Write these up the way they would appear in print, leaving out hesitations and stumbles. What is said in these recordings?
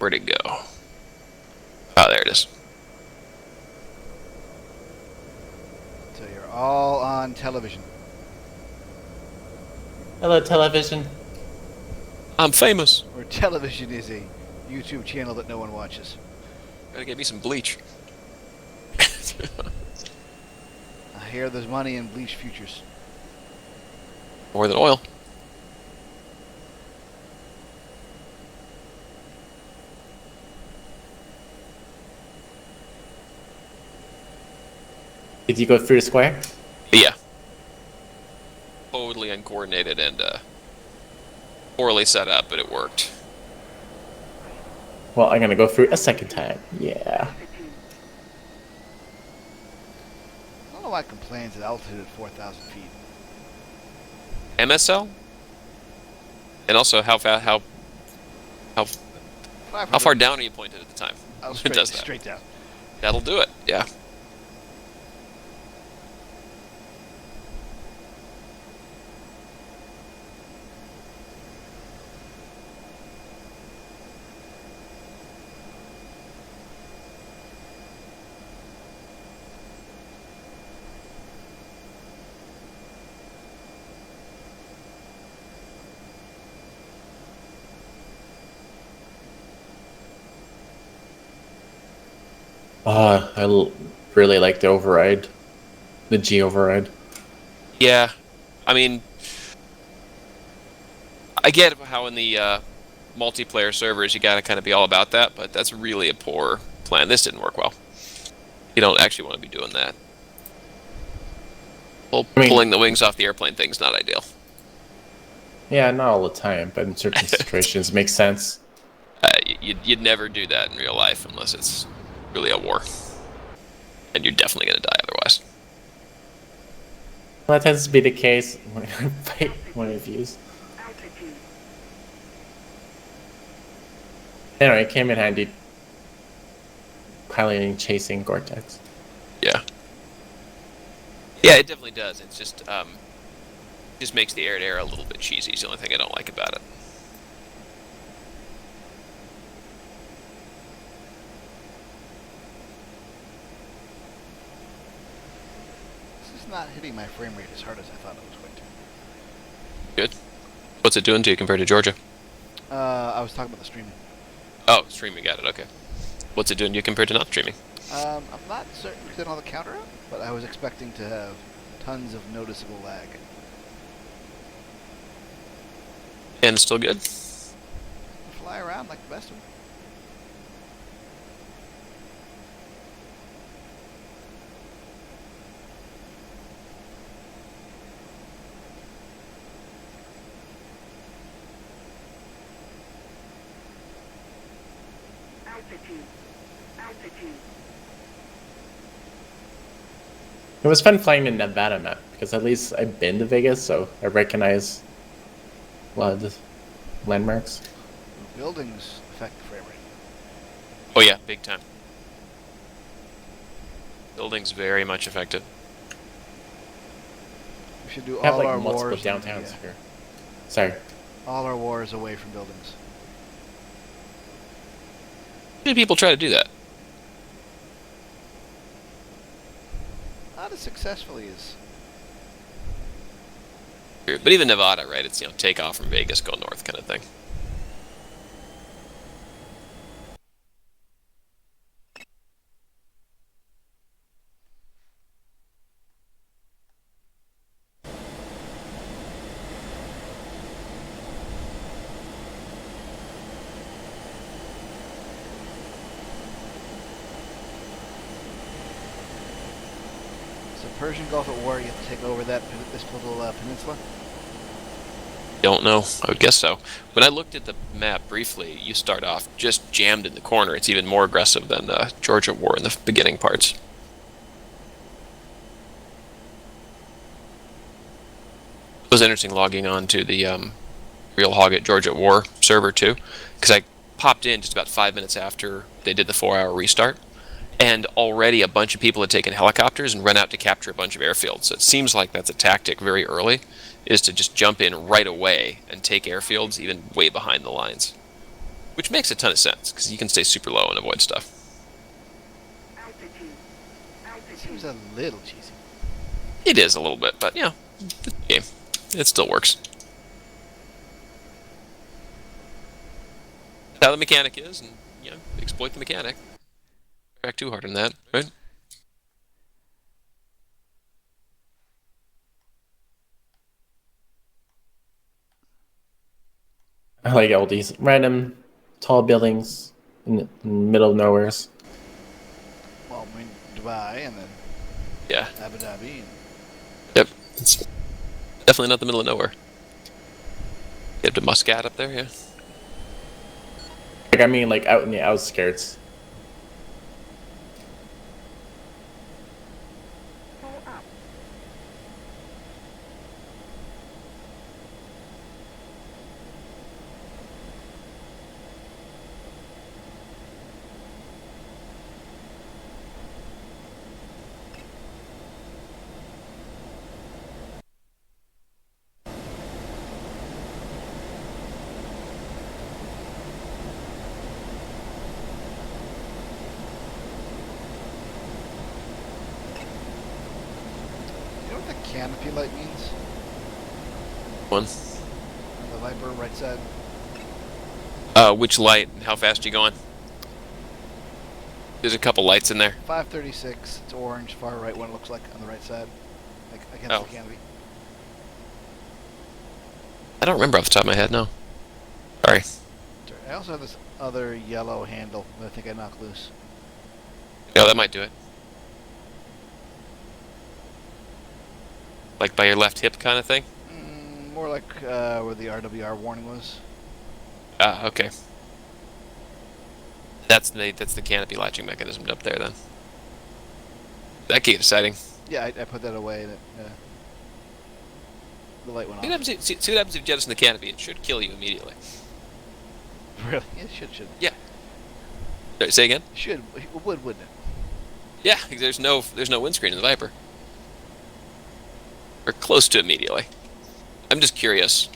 Where'd it go? Oh, there it is. So you're all on television. Hello, television. I'm famous. Or television is a YouTube channel that no one watches. Gotta get me some bleach. I hear there's money in bleach futures. More than oil. Did you go through the square? Yeah. Totally uncoordinated and poorly set up, but it worked. Well, I'm gonna go through a second time. Yeah. I don't know why it complains at altitude at 4,000 feet. MSL? And also how far 500. down are you pointed at the time? Oh, It does that. straight down. That'll do it. Yeah. Really like the override. The G override. Yeah. I mean, I get how in the multiplayer servers you gotta kind of be all about that, but that's really a poor plan. This didn't work well. You don't actually want to be doing that. Pulling the wings off the airplane thing's not ideal. Yeah, not all the time, but in certain situations makes sense. You'd never do that in real life unless it's really a war. And you're definitely going to die otherwise. Well, that tends to be the case when I fight one of these. Anyway, it came in handy piloting chasing Gore-Tex. Yeah. Yeah, it definitely does. It's just makes the air-to-air a little bit cheesy. It's the only thing I don't like about it. This is not hitting my frame rate as hard as I thought it was going to. Good. What's it doing to you compared to Georgia? I was talking about the streaming. Oh, streaming, got it, okay. What's it doing to you compared to not streaming? I'm not certain because I don't have the counter up, but I was expecting to have tons of noticeable lag. And still good? Fly around like the best of them. It was fun flying the Nevada map, because at least I've been to Vegas, so I recognize a lot of the landmarks. Buildings affect the frame rate. Oh yeah, big time. Buildings very much affected. We should do We have all like our multiple wars. downtowns here. Sorry. All our wars away from buildings. How many people try to do that? Not as successfully as. But even Nevada, right? It's, take off from Vegas, go north kind of thing. So Persian Gulf at war, you have to take over this little peninsula? Don't know. I would guess so. When I looked at the map briefly, you start off just jammed in the corner. It's even more aggressive than Georgia War in the beginning parts. It was interesting logging on to the Real Hog at Georgia War server too, because I popped in just about 5 minutes after they did the 4-hour restart, and already a bunch of people had taken helicopters and run out to capture a bunch of airfields. So it seems like that's a tactic very early, is to just jump in right away and take airfields even way behind the lines. which makes a ton of sense because you can stay super low and avoid stuff. Seems a little cheesy. It is a little bit, but yeah, game. It still works. That's how the mechanic is, and exploit the mechanic. Back too hard on that, right? I like all these random tall buildings in the middle of nowheres. Well, I mean, Dubai and then Yeah. Abu Dhabi. And Yep. It's definitely not the middle of nowhere. Get up to Muscat up there, yeah. Like I mean, like out in the outskirts. you know what the canopy light means? One. On the Viper right side. Which light? How fast are you going? There's a couple lights in there. 536. It's orange, far right one. It looks like on the right side, like against Oh. the canopy. I don't remember off the top of my head, no. Sorry. Sorry, I also have this other yellow handle that I think I knocked loose. Yeah, that might do it. Like by your left hip kind of thing? More like where the RWR warning was. Ah, okay. That's the canopy latching mechanism up there then. That could get exciting. Yeah, I put that away. And the light went See what off. happens if you jettison the canopy. It should kill you immediately. Really? It should. Yeah. Sorry, say again? Should. It would, wouldn't it? Yeah, because there's no windscreen in the Viper. Or close to immediately. I'm just curious.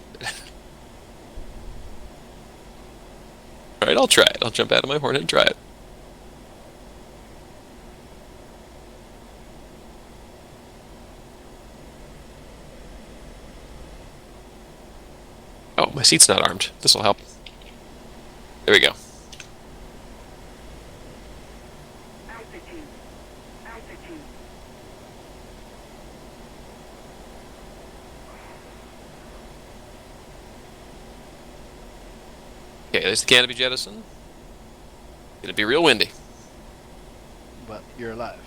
Alright, I'll try it. I'll jump out of my Hornet and try it. Oh, my seat's not armed. This'll help. There we go. Okay, there's the canopy jettison. Gonna be real windy. But you're alive.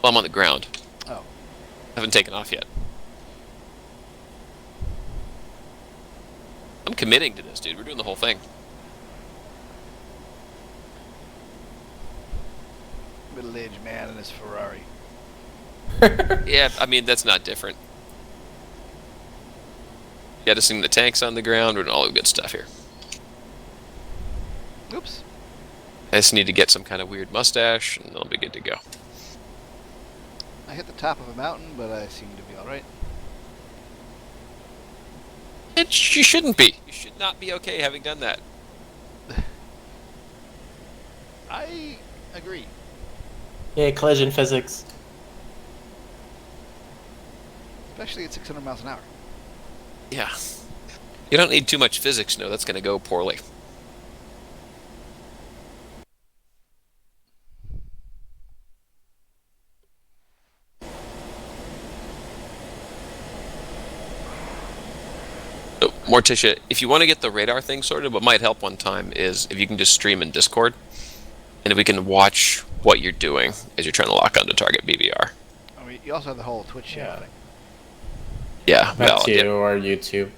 Well, I'm on the ground. Oh. Haven't taken off yet. I'm committing to this, dude. We're doing the whole thing. Middle-aged man in his Ferrari. Yeah, I mean, that's not different. Jettisoning the tanks on the ground and all the good stuff here. Oops. I just need to get some kind of weird mustache, and I'll be good to go. I hit the top of a mountain, but I seem to be alright. You shouldn't be. You should not be okay having done that. I agree. Yeah, collision physics. Especially at 600 miles an hour. Yeah. You don't need too much physics, no. That's going to go poorly. So, Morticia, if you want to get the radar thing sorted, what might help one time is if you can just stream in Discord, and if we can watch what you're doing as you're trying to lock onto target BBR. I mean, you also have the whole Twitch channel thing. Yeah, well, That's you yep, or YouTube.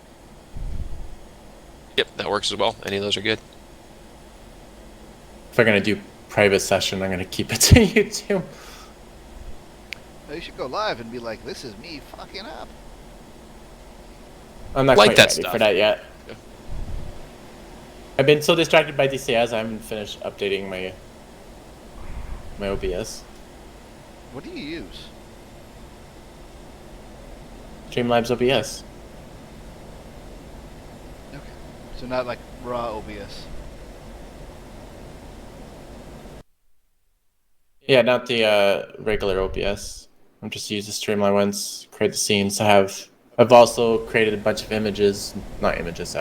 yep, that works as well. Any of those are good. If I'm gonna do private session, I'm gonna keep it to YouTube. You should go live and be like, "This is me fucking up." I'm not Like quite that ready stuff. for that yet. Yeah. I've been so distracted by DCS, I haven't finished updating my OBS. What do you use? Streamlabs OBS. Okay. So not like raw OBS. Yeah, not the regular OBS. I'm just use the Streamline ones, create the scenes. I've also created a bunch of images, not images,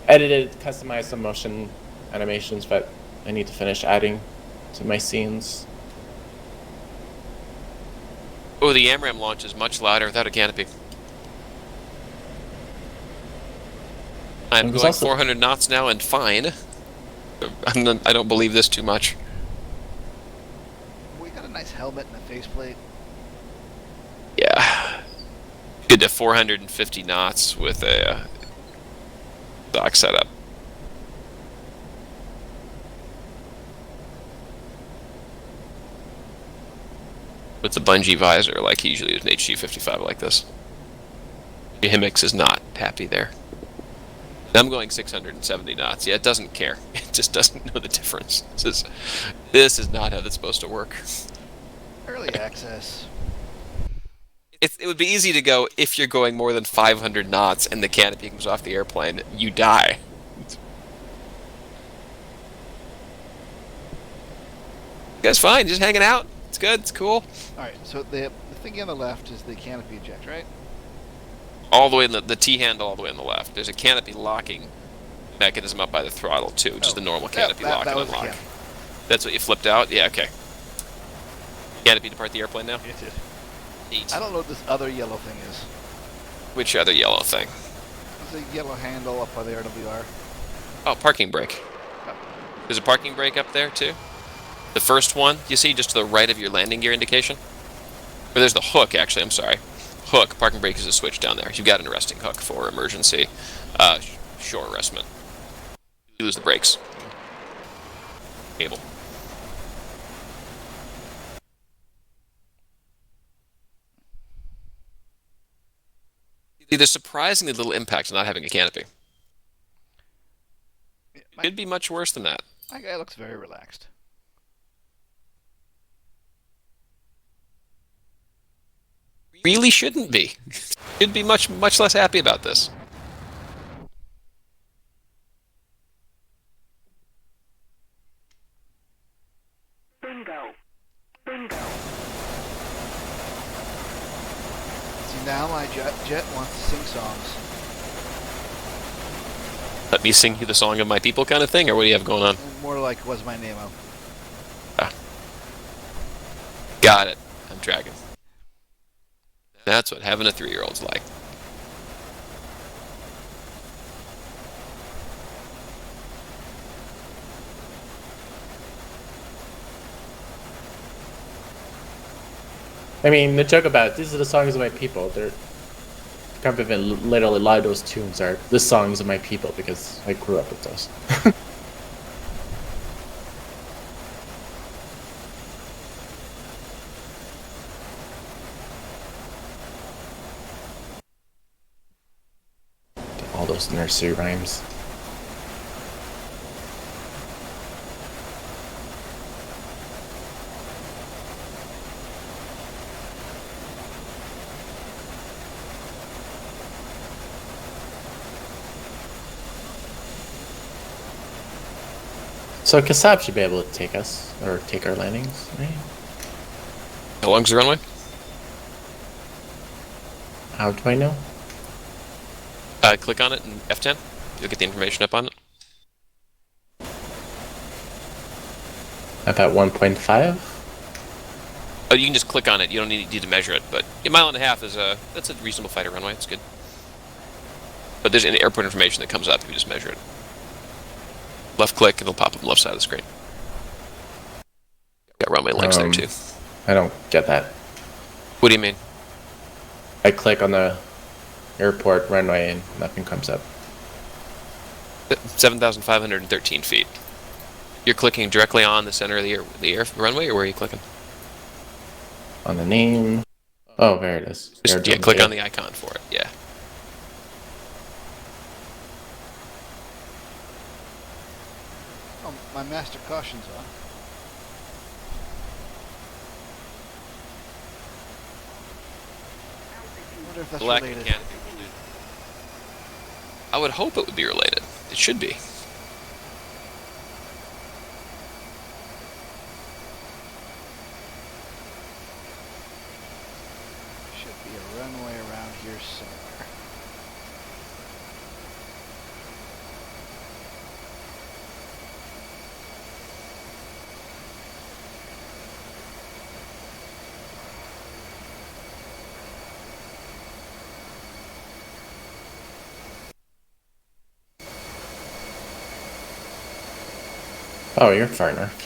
edited, customized some motion animations, but I need to finish adding to my scenes. Oh, the AMRAM launch is much louder without a canopy. I'm It was going also- 400 knots now and fine. I don't believe this too much. We got a nice helmet and a faceplate. Yeah. Good to 450 knots with a dock setup. With the bungee visor, like he usually does an HG55 like this. Himix is not happy there. I'm going 670 knots. Yeah, it doesn't care. It just doesn't know the difference. This is not how that's supposed to work. Early access. It would be easy to go if you're going more than 500 knots and the canopy comes off the airplane, you die. You guys fine, just hanging out. It's good, it's cool. Alright, so the thingy on the left is the canopy eject, right? All the way in the T-handle all the way on the left. There's a canopy locking mechanism up by the throttle too, which is the normal canopy lock that and was the unlock. canopy. That's what you flipped out? Yeah, okay. Canopy depart the airplane now? It did. Neat. I don't know what this other yellow thing is. Which other yellow thing? There's a yellow handle up by the RWR. Oh, parking brake. Oh. There's a parking brake up there too. The first one, you see just to the right of your landing gear indication? Or there's the hook, actually, I'm sorry. Hook, parking brake is a switch down there. You've got an arresting hook for emergency shore arrestment. You lose the brakes. Cable. There's surprisingly little impact on not having a canopy. Yeah, Could be much worse than that. my guy looks very relaxed. Really shouldn't be. Should be much less happy about this. Bingo. Bingo. See, now my jet wants to sing songs. Let me sing you the song of my people kind of thing, or what do you have going on? More like, was my name out? Got it. I'm dragging. That's what having a 3-year-old's like. I mean, the joke about it, these are the songs of my people. They're can't even literally lie. Those tunes are the songs of my people because I grew up with those. All those nursery rhymes. So Kasab should be able to take us, or take our landings, right? How long's the runway? How do I know? Click on it and F10. You'll get the information up on it. About 1.5? Oh, you can just click on it. You don't need to measure it. But a mile and a half is that's a reasonable fighter runway. It's good. But there's an airport information that comes up if you just measure it. Left click, it'll pop up on the left side of the screen. Got runway links there too. I don't get that. What do you mean? I click on the airport runway and nothing comes up. 7,513 feet. You're clicking directly on the center of the air runway, or where are you clicking? On the name. Oh, there it is. Just, yeah, click on the icon for it. Yeah. Oh, my master caution's on. I wonder if that's Black related. canopy will do. I would hope it would be related. It should be. Oh, you're far enough.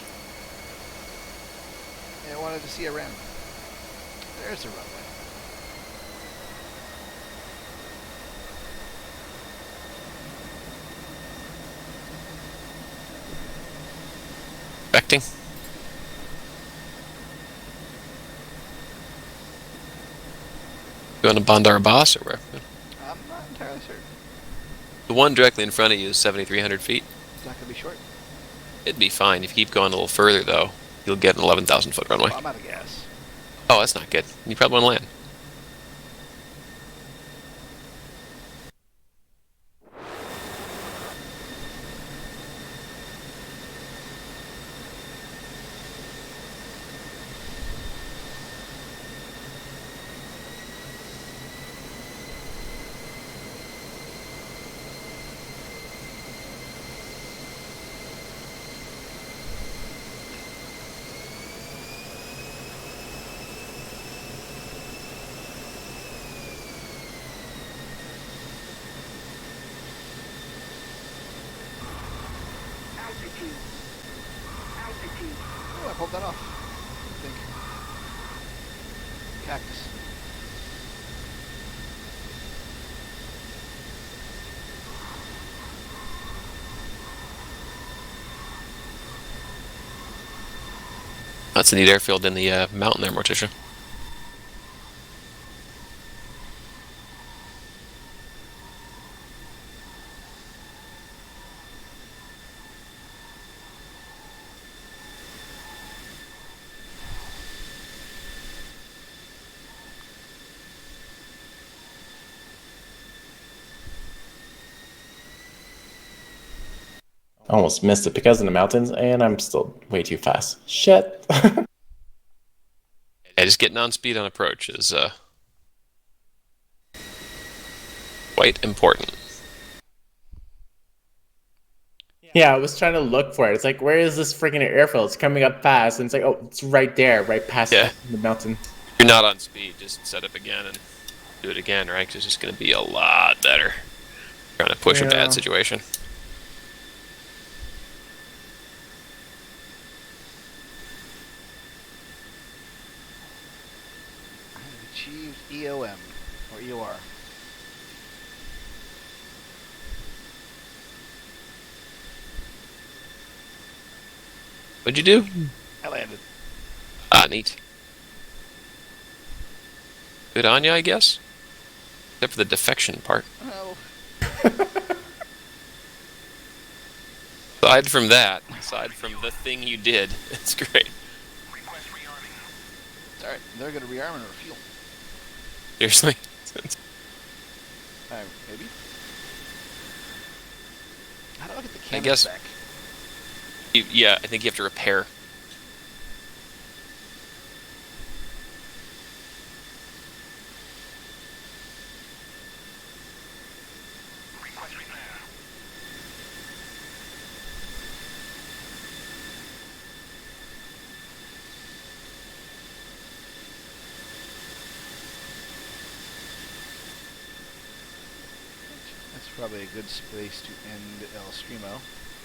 I wanted to see a rim. There's a runway. Expecting. You want to Bandar Abbas or where? I'm not entirely certain. The one directly in front of you is 7,300 feet. It's not going to be short. It'd be fine. If you keep going a little further, though, you'll get an 11,000 foot runway. Well, I'm out of gas. Oh, that's not good. You probably want to land. Altitude. Altitude. Oh, I pulled that off. I think. Cactus. That's a neat airfield in the mountain there, Morticia. Almost missed it because of the mountains, and I'm still way too fast. Shit. Yeah, just getting on speed on approach is quite important. Yeah, I was trying to look for it. It's like, where is this freaking airfield? It's coming up fast, and it's like, oh, it's right there, right past Yeah. the mountain. If you're not on speed, just set up again and do it again, right? 'Cause it's just going to be a lot better. Trying to push a Yeah. bad situation. I have achieved EOM, or EOR. What'd you do? I landed. Ah, neat. Good on you, I guess. Except for the defection part. Oh, Aside from that, aside from the thing you did, it's great. it's alright. They're going to rearm and refuel. Seriously. Maybe. How do I get the I canvas guess- back? Yeah, I think you have to repair. That's probably a good space to end El Strimo.